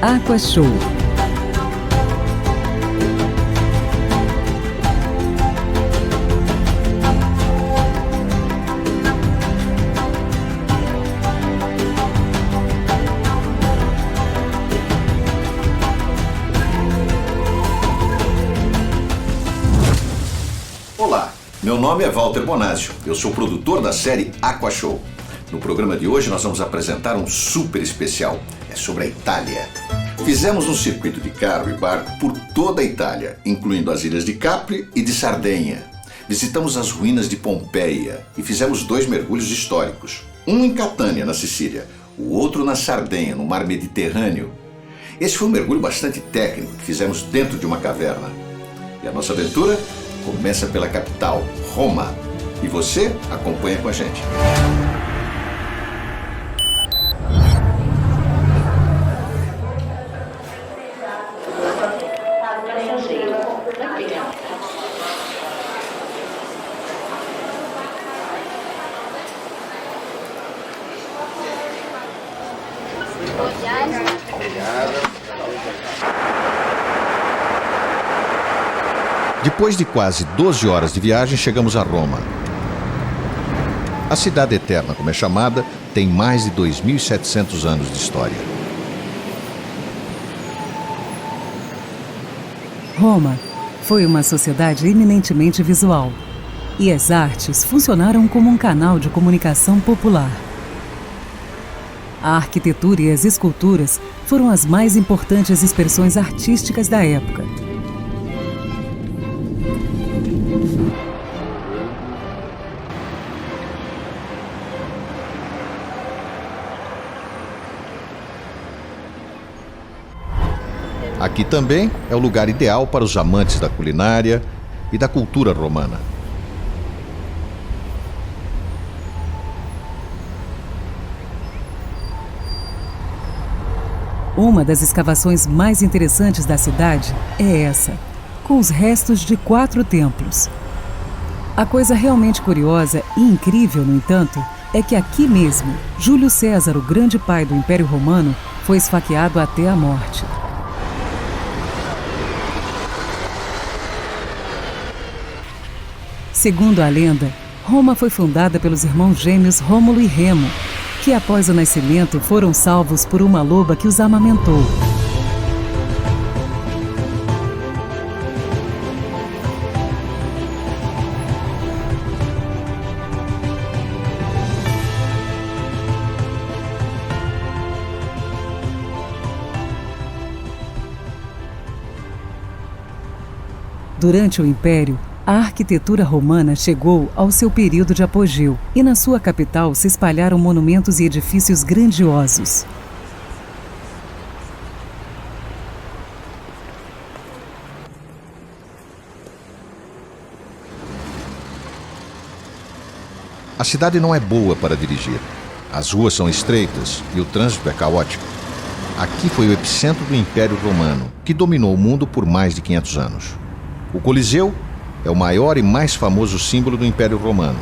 Aqua Show. Olá, meu nome é Walter Bonásio, eu sou produtor da série Aqua Show. No programa de hoje nós vamos apresentar um super especial, é sobre a Itália. Fizemos um circuito de carro e barco por toda a Itália, incluindo as ilhas de Capri e de Sardenha. Visitamos as ruínas de Pompeia e fizemos 2 mergulhos históricos, um em Catânia, na Sicília, o outro na Sardenha, no mar Mediterrâneo. Esse foi um mergulho bastante técnico que fizemos dentro de uma caverna. E a nossa aventura começa pela capital, Roma. E você acompanha com a gente. Depois de quase 12 horas de viagem, chegamos a Roma. A cidade eterna, como é chamada, tem mais de 2.700 anos de história. Roma foi uma sociedade eminentemente visual, e as artes funcionaram como um canal de comunicação popular. A arquitetura e as esculturas foram as mais importantes expressões artísticas da época. Aqui também é o lugar ideal para os amantes da culinária e da cultura romana. Uma das escavações mais interessantes da cidade é essa, com os restos de 4 templos. A coisa realmente curiosa e incrível, no entanto, é que aqui mesmo, Júlio César, o grande pai do Império Romano, foi esfaqueado até a morte. Segundo a lenda, Roma foi fundada pelos irmãos gêmeos Rômulo e Remo, que após o nascimento foram salvos por uma loba que os amamentou. Durante o Império, a arquitetura romana chegou ao seu período de apogeu e na sua capital se espalharam monumentos e edifícios grandiosos. A cidade não é boa para dirigir. As ruas são estreitas e o trânsito é caótico. Aqui foi o epicentro do Império Romano, que dominou o mundo por mais de 500 anos. O Coliseu é o maior e mais famoso símbolo do Império Romano.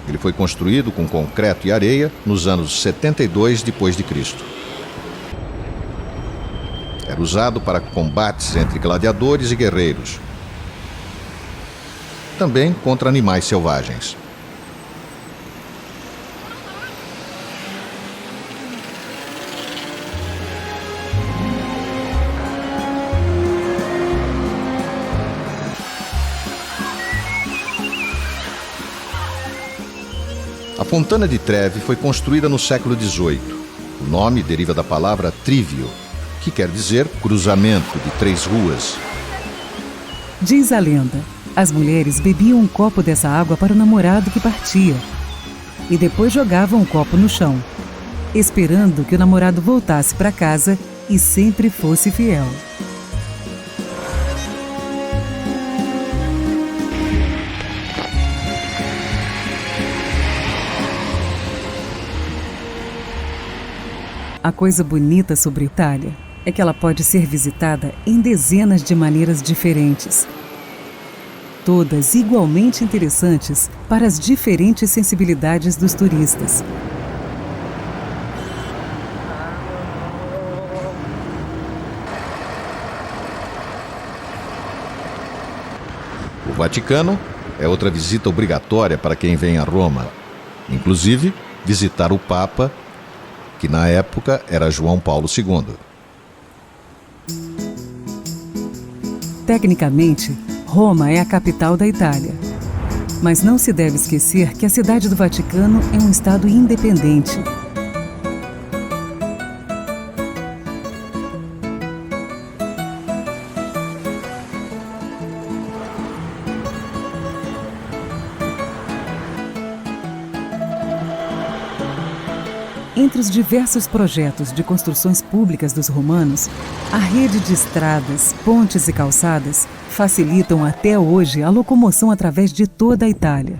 Ele foi construído com concreto e areia nos anos 72 d.C. Era usado para combates entre gladiadores e guerreiros. Também contra animais selvagens. A Fontana di Trevi foi construída no século XVIII. O nome deriva da palavra trivio, que quer dizer cruzamento de 3 ruas. Diz a lenda, as mulheres bebiam um copo dessa água para o namorado que partia e depois jogavam o copo no chão, esperando que o namorado voltasse para casa e sempre fosse fiel. A coisa bonita sobre a Itália é que ela pode ser visitada em dezenas de maneiras diferentes, todas igualmente interessantes para as diferentes sensibilidades dos turistas. Vaticano é outra visita obrigatória para quem vem a Roma. Inclusive, visitar o Papa, que na época era João Paulo II. Tecnicamente, Roma é a capital da Itália. Mas não se deve esquecer que a cidade do Vaticano é um estado independente. Entre os diversos projetos de construções públicas dos romanos, a rede de estradas, pontes e calçadas facilitam até hoje a locomoção através de toda a Itália.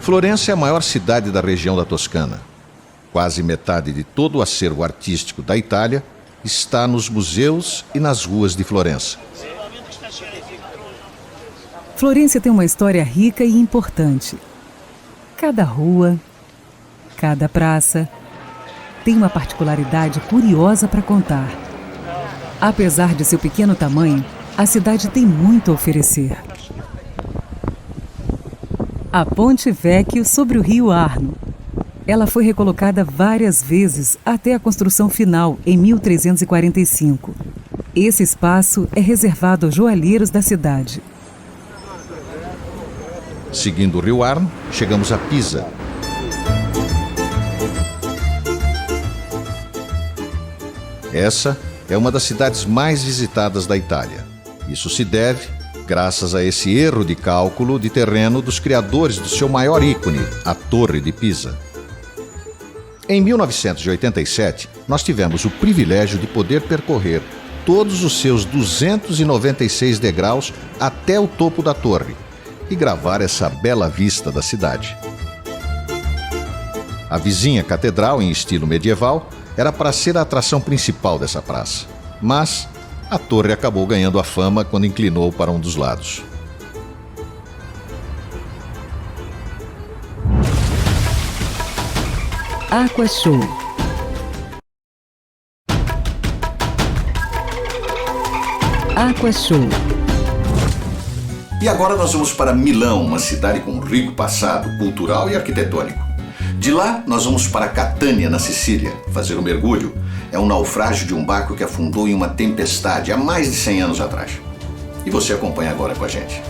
Florença é a maior cidade da região da Toscana. Quase metade de todo o acervo artístico da Itália está nos museus e nas ruas de Florença. Florença tem uma história rica e importante. Cada rua, cada praça tem uma particularidade curiosa para contar. Apesar de seu pequeno tamanho, a cidade tem muito a oferecer. A Ponte Vecchio sobre o rio Arno. Ela foi recolocada várias vezes até a construção final, em 1345. Esse espaço é reservado aos joalheiros da cidade. Seguindo o rio Arno, chegamos a Pisa. Essa é uma das cidades mais visitadas da Itália. Isso se deve graças a esse erro de cálculo de terreno dos criadores do seu maior ícone, a Torre de Pisa. Em 1987, nós tivemos o privilégio de poder percorrer todos os seus 296 degraus até o topo da torre e gravar essa bela vista da cidade. A vizinha catedral, em estilo medieval, era para ser a atração principal dessa praça, mas a torre acabou ganhando a fama quando inclinou para um dos lados. Aqua Show. Aqua Show. E agora nós vamos para Milão, uma cidade com um rico passado cultural e arquitetônico. De lá, nós vamos para Catânia, na Sicília, fazer um mergulho. É um naufrágio de um barco que afundou em uma tempestade há mais de 100 anos atrás. E você acompanha agora com a gente.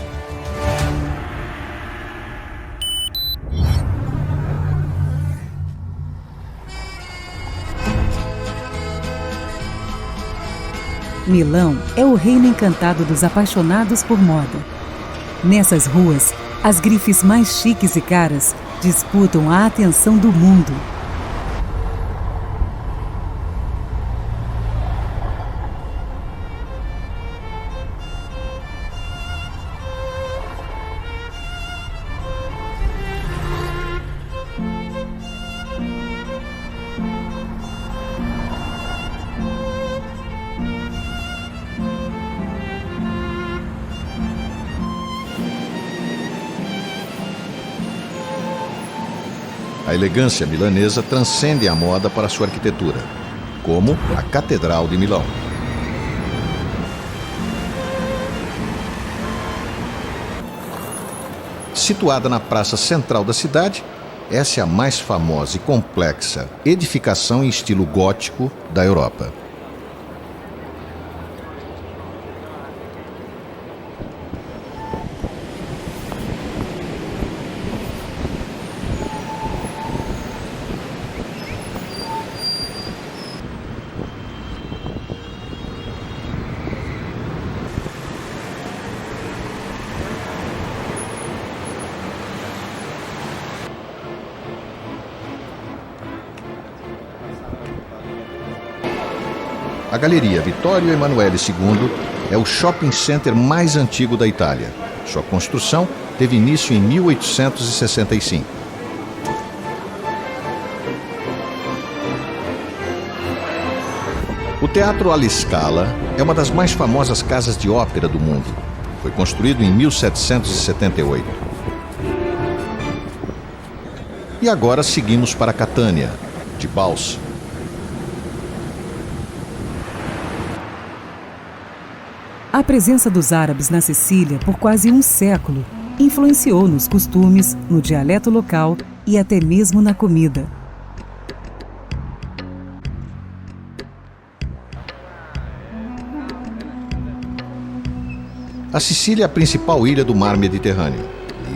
Milão é o reino encantado dos apaixonados por moda. Nessas ruas, as grifes mais chiques e caras disputam a atenção do mundo. A elegância milanesa transcende a moda para sua arquitetura, como a Catedral de Milão. Situada na praça central da cidade, essa é a mais famosa e complexa edificação em estilo gótico da Europa. A Galeria Vittorio Emanuele II é o shopping center mais antigo da Itália. Sua construção teve início em 1865. O Teatro alla Scala é uma das mais famosas casas de ópera do mundo. Foi construído em 1778. E agora seguimos para Catânia, de balsa. A presença dos árabes na Sicília por quase um século influenciou nos costumes, no dialeto local e até mesmo na comida. A Sicília é a principal ilha do mar Mediterrâneo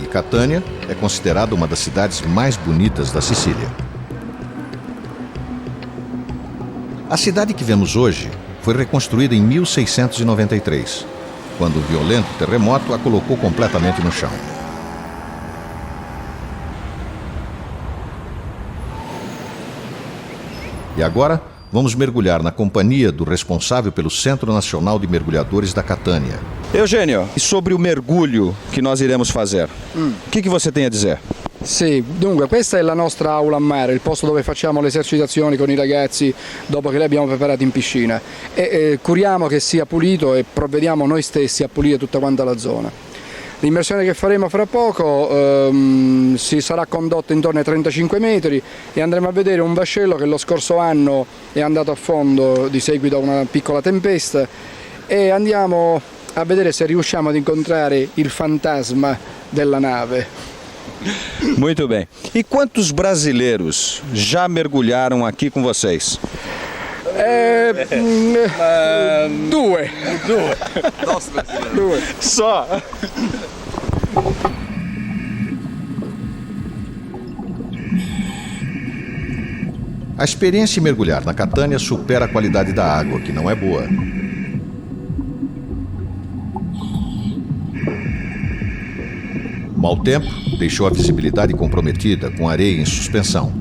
e Catânia é considerada uma das cidades mais bonitas da Sicília. A cidade que vemos hoje foi reconstruída em 1693, quando o violento terremoto a colocou completamente no chão. E agora, vamos mergulhar na companhia do responsável pelo Centro Nacional de Mergulhadores da Catânia. Eugênio, e sobre o mergulho che nós iremos fazer, o que você tem a dizer? Sì, dunque questa è la nostra aula a mare, il posto dove facciamo le esercitazioni con i ragazzi dopo che li abbiamo preparati in piscina e curiamo che sia pulito e provvediamo noi stessi a pulire tutta quanta la zona. L'immersione che faremo fra poco si sarà condotta intorno ai 35 metri e andremo a vedere un vascello che lo scorso anno è andato a fondo di seguito a una piccola tempesta e andiamo a vedere se riusciamo ad incontrare il fantasma della nave. Muito bem. E quantos brasileiros já mergulharam aqui com vocês? Due. Due. Só? A experiência em mergulhar na Catânia supera a qualidade da água, que não é boa. O mau tempo deixou a visibilidade comprometida com areia em suspensão.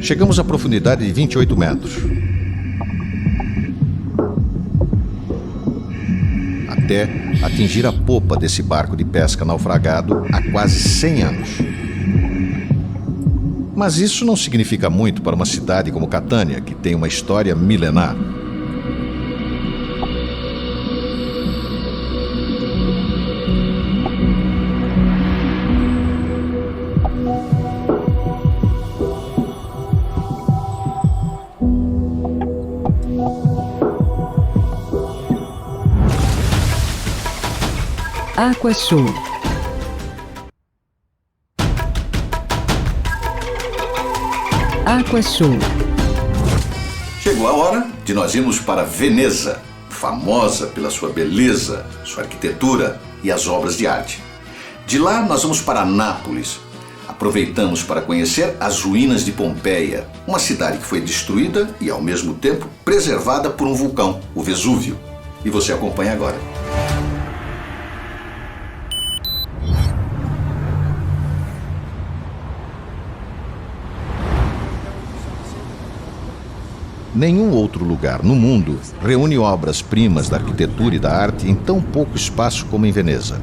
Chegamos à profundidade de 28 metros. Até atingir a popa desse barco de pesca naufragado há quase 100 anos. Mas isso não significa muito para uma cidade como Catânia, que tem uma história milenar. Aqua Show. Aqua Show. Chegou a hora de nós irmos para Veneza, famosa pela sua beleza, sua arquitetura e as obras de arte. De lá nós vamos para Nápoles. Aproveitamos para conhecer as ruínas de Pompeia, uma cidade que foi destruída e ao mesmo tempo preservada por um vulcão, o Vesúvio. E você acompanha agora. Nenhum outro lugar no mundo reúne obras-primas da arquitetura e da arte em tão pouco espaço como em Veneza.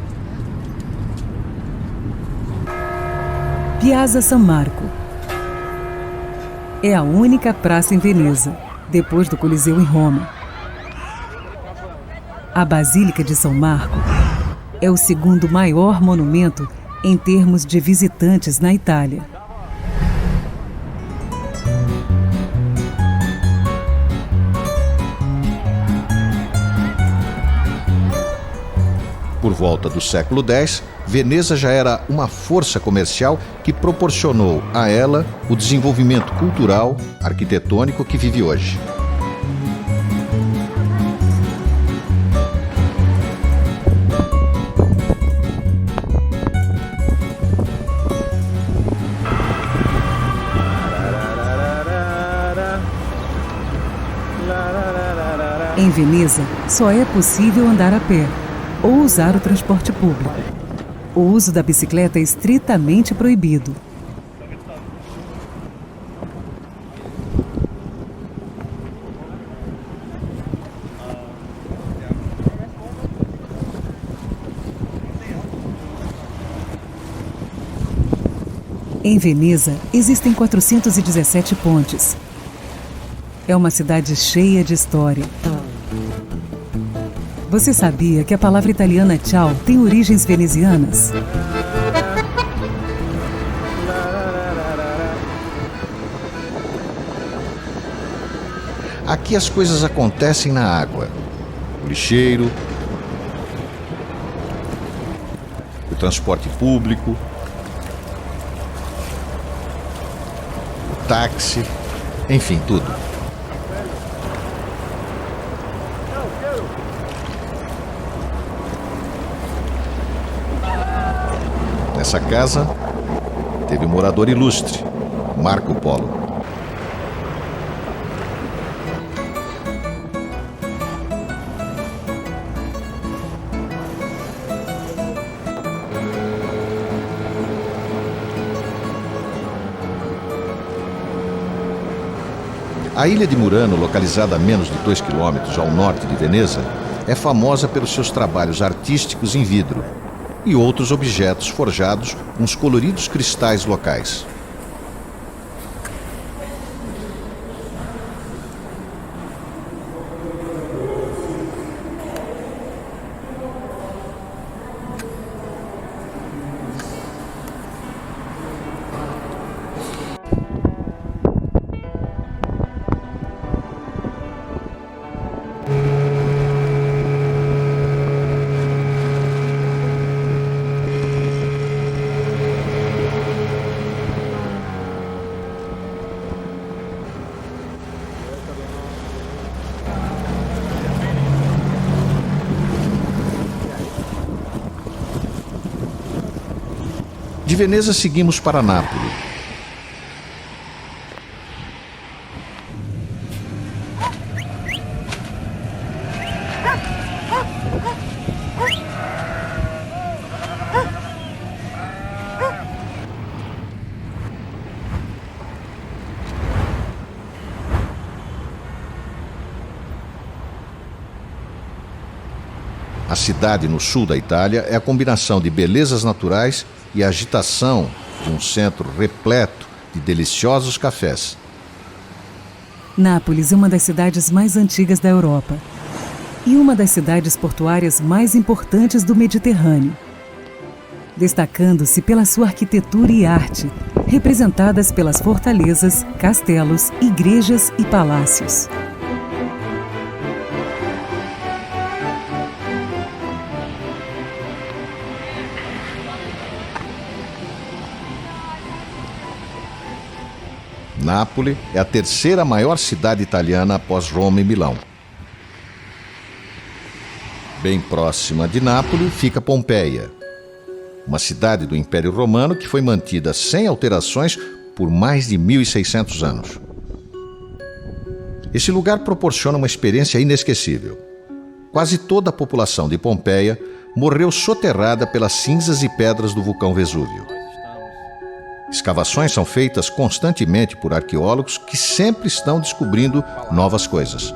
Piazza San Marco. É a única praça em Veneza, depois do Coliseu em Roma. A Basílica de São Marco é o segundo maior monumento em termos de visitantes na Itália. Por volta do século X, Veneza já era uma força comercial que proporcionou a ela o desenvolvimento cultural, arquitetônico que vive hoje. Em Veneza, só é possível andar a pé ou usar o transporte público. O uso da bicicleta é estritamente proibido. Em Veneza, existem 417 pontes. É uma cidade cheia de história. Você sabia que a palavra italiana tchau tem origens venezianas? Aqui as coisas acontecem na água. O lixeiro, o transporte público, o táxi, enfim, tudo. Nessa casa, teve um morador ilustre, Marco Polo. A ilha de Murano, localizada a menos de 2 quilômetros ao norte de Veneza, é famosa pelos seus trabalhos artísticos em vidro e outros objetos forjados com os coloridos cristais locais. De Veneza seguimos para Nápoles. A cidade no sul da Itália é a combinação de belezas naturais e a agitação de um centro repleto de deliciosos cafés. Nápoles é uma das cidades mais antigas da Europa e uma das cidades portuárias mais importantes do Mediterrâneo, destacando-se pela sua arquitetura e arte, representadas pelas fortalezas, castelos, igrejas e palácios. Nápoles é a terceira maior cidade italiana após Roma e Milão. Bem próxima de Nápoles fica Pompeia, uma cidade do Império Romano que foi mantida sem alterações por mais de 1.600 anos. Esse lugar proporciona uma experiência inesquecível. Quase toda a população de Pompeia morreu soterrada pelas cinzas e pedras do vulcão Vesúvio. Escavações são feitas constantemente por arqueólogos que sempre estão descobrindo novas coisas.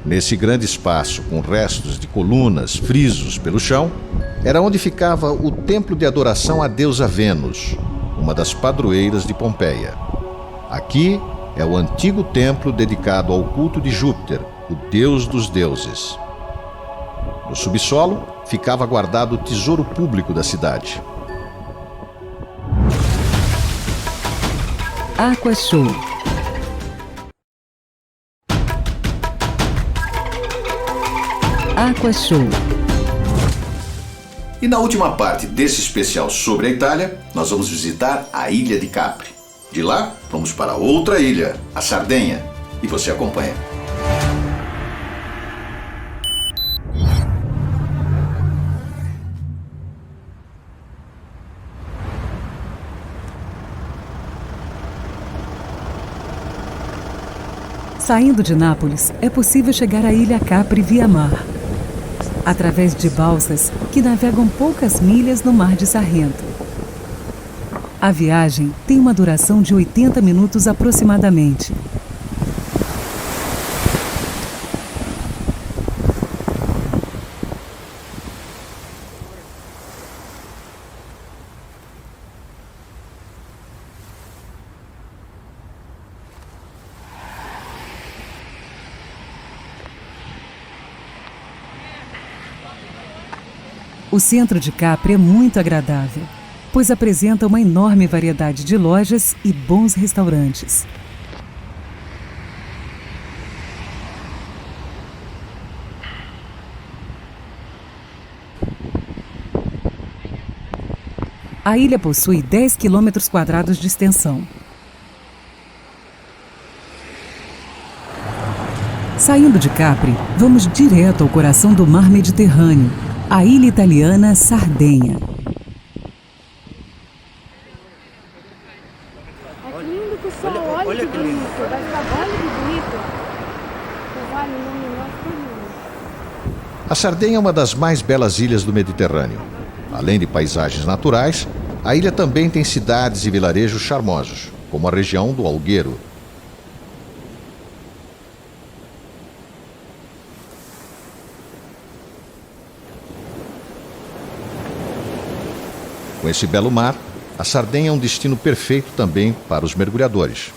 Nesse grande espaço, com restos de colunas, frisos pelo chão, era onde ficava o templo de adoração à deusa Vênus, uma das padroeiras de Pompeia. Aqui é o antigo templo dedicado ao culto de Júpiter, o deus dos deuses. No subsolo ficava guardado o tesouro público da cidade. Aqua Show. Aqua Show. E na última parte desse especial sobre a Itália, nós vamos visitar a ilha de Capri. De lá, vamos para outra ilha, a Sardenha. E você acompanha. Saindo de Nápoles, é possível chegar à Ilha Capri via mar, através de balsas que navegam poucas milhas no Mar de Sarrento. A viagem tem uma duração de 80 minutos aproximadamente. O centro de Capri é muito agradável, pois apresenta uma enorme variedade de lojas e bons restaurantes. A ilha possui 10 km² de extensão. Saindo de Capri, vamos direto ao coração do mar Mediterrâneo, a ilha italiana Sardenha. É lindo, pessoal. Olha que bonito. Vai ficar, olha que bonito. Vale o nome nosso. A Sardenha é uma das mais belas ilhas do Mediterrâneo. Além de paisagens naturais, a ilha também tem cidades e vilarejos charmosos, como a região do Alghero. Com esse belo mar, a Sardenha é um destino perfeito também para os mergulhadores.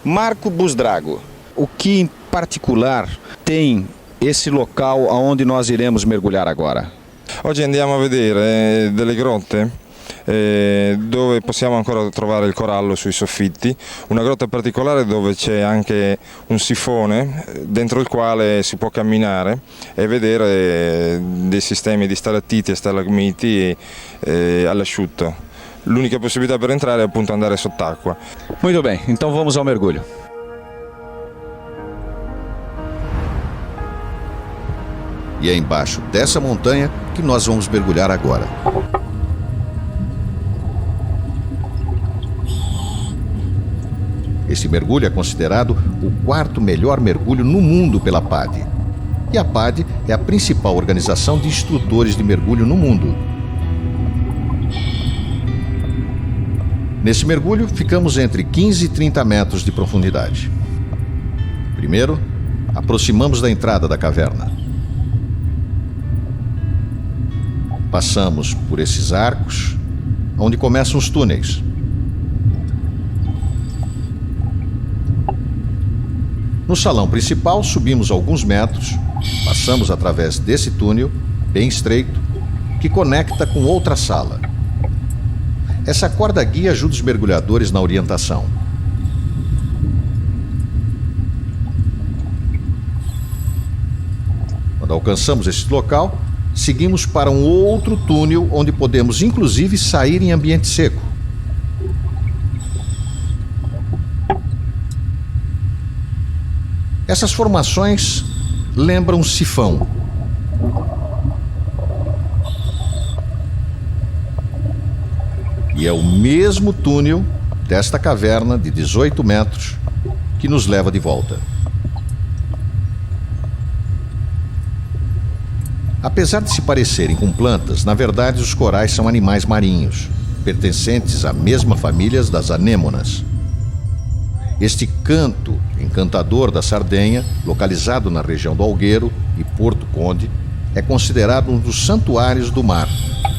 Marco Busdrago, o que em particular tem esse local aonde nós iremos mergulhar agora? Oggi andiamo a vedere delle grotte dove possiamo ancora trovare il corallo sui soffitti, una grotta particolare dove c'è anche un sifone dentro il quale si può camminare e vedere dei sistemi di stalattiti e stalagmiti all'asciutto. L'unica possibilità per entrare è appunto andare sott'acqua. Muito bem, então vamos ao mergulho. E é embaixo dessa montanha que nós vamos mergulhar agora. Esse mergulho é considerado o 4º melhor mergulho no mundo pela PADI. E a PADI é a principal organização de instrutores de mergulho no mundo. Nesse mergulho, ficamos entre 15 e 30 metros de profundidade. Primeiro, aproximamos da entrada da caverna. Passamos por esses arcos, onde começam os túneis. No salão principal, subimos alguns metros, passamos através desse túnel, bem estreito, que conecta com outra sala. Essa corda-guia ajuda os mergulhadores na orientação. Quando alcançamos esse local, seguimos para um outro túnel onde podemos inclusive sair em ambiente seco. Essas formações lembram um sifão. E é o mesmo túnel desta caverna de 18 metros que nos leva de volta. Apesar de se parecerem com plantas, na verdade os corais são animais marinhos, pertencentes à mesma família das anêmonas. Este canto encantador da Sardenha, localizado na região do Alghero e Porto Conde, é considerado um dos santuários do mar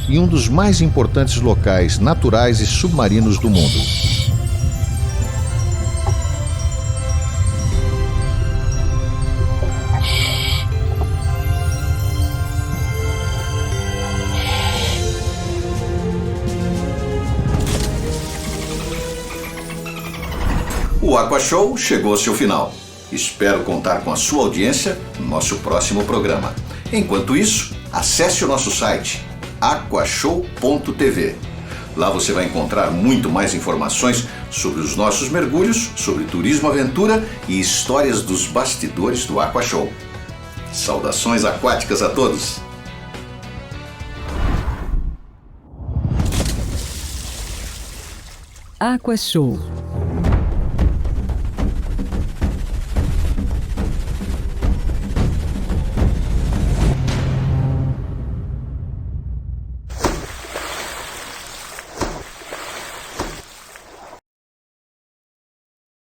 e um dos mais importantes locais naturais e submarinos do mundo. O Aqua Show chegou ao seu final. Espero contar com a sua audiência no nosso próximo programa. Enquanto isso, acesse o nosso site aquashow.tv. Lá você vai encontrar muito mais informações sobre os nossos mergulhos, sobre turismo aventura e histórias dos bastidores do Aqua Show. Saudações aquáticas a todos! Aqua Show.